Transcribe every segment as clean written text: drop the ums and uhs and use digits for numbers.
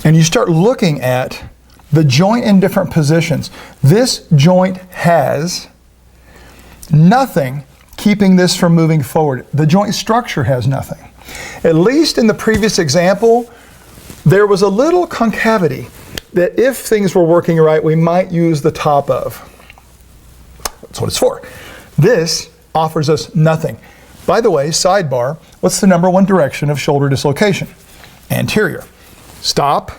and you start looking at the joint in different positions, this joint has nothing keeping this from moving forward. The joint structure has nothing. At least in the previous example, there was a little concavity that if things were working right, we might use the top of. That's what it's for. This offers us nothing. By the way, sidebar, what's the number one direction of shoulder dislocation? Anterior. Stop.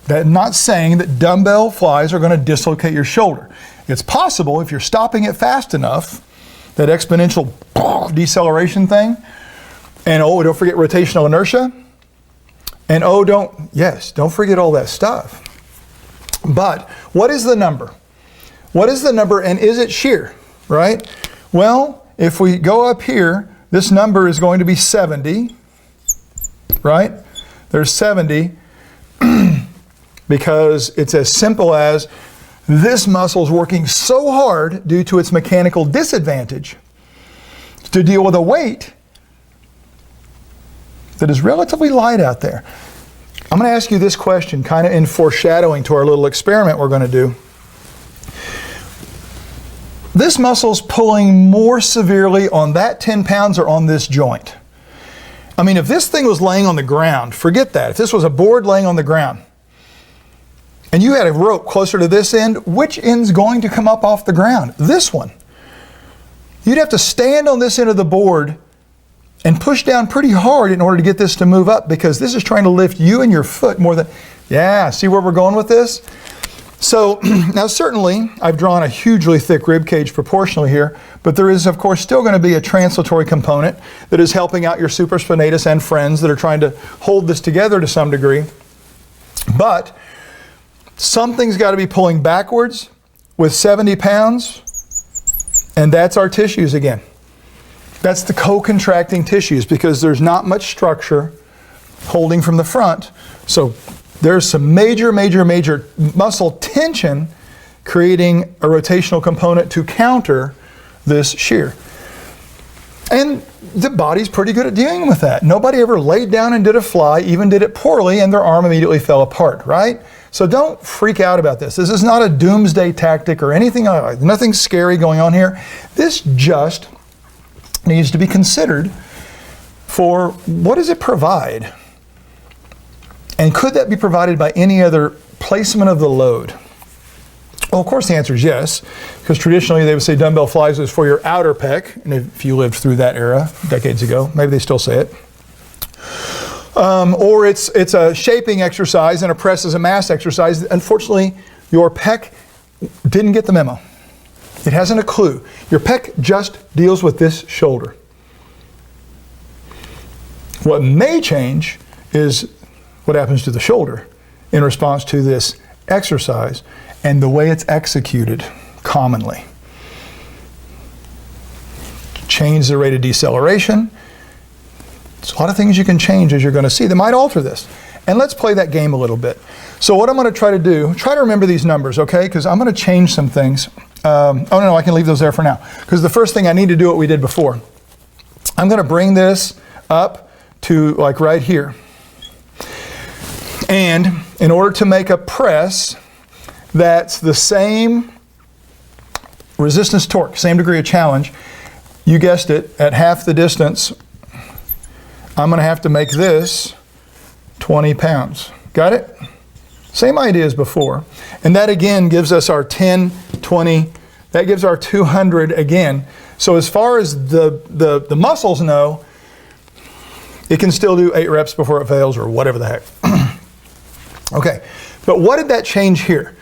That's not saying that dumbbell flies are going to dislocate your shoulder. It's possible if you're stopping it fast enough, that exponential deceleration thing, and oh, don't forget rotational inertia, and oh, don't forget all that stuff. But what is the number? What is the number, and is it shear, right? Well, if we go up here, this number is going to be 70, right? There's 70 because it's as simple as this muscle is working so hard due to its mechanical disadvantage to deal with a weight that is relatively light out there. I'm going to ask you this question, kind of in foreshadowing to our little experiment we're going to do. This muscle's pulling more severely on that 10 pounds or on this joint. I mean, if this thing was laying on the ground, forget that. If this was a board laying on the ground, and you had a rope closer to this end, which end's going to come up off the ground? This one. You'd have to stand on this end of the board and push down pretty hard in order to get this to move up, because this is trying to lift you and your foot more than, yeah, see where we're going with this? So now certainly I've drawn a hugely thick rib cage proportionally here, but there is of course still going to be a translatory component that is helping out your supraspinatus and friends that are trying to hold this together to some degree. But something's got to be pulling backwards with 70 pounds, and that's our tissues again. That's the co-contracting tissues, because there's not much structure holding from the front. So there's some major muscle tension creating a rotational component to counter this shear. And the body's pretty good at dealing with that. Nobody ever laid down and did a fly, even did it poorly, and their arm immediately fell apart, right? So don't freak out about this. This is not a doomsday tactic or anything, nothing scary going on here. This just needs to be considered for what does it provide? And could that be provided by any other placement of the load? Well, of course the answer is yes, because traditionally they would say dumbbell flies is for your outer pec, and if you lived through that era decades ago, maybe they still say it. Or it's a shaping exercise and a press is a mass exercise. Unfortunately, your pec didn't get the memo. It hasn't a clue. Your pec just deals with this shoulder. What may change is what happens to the shoulder in response to this exercise and the way it's executed commonly. Change the rate of deceleration. There's a lot of things you can change, as you're going to see, that might alter this. And let's play that game a little bit. So what I'm going to try to do, try to remember these numbers, okay? Because I'm going to change some things. Oh no, I can leave those there for now. Because the first thing I need to do what we did before. I'm going to bring this up to like right here. And in order to make a press that's the same resistance torque, same degree of challenge, you guessed it, at half the distance, I'm going to have to make this 20 pounds. Got it? Same idea as before. And that again gives us our 10, 20, that gives our 200 again. So as far as the muscles know, it can still do 8 reps before it fails or whatever the heck. Okay, but what did that change here?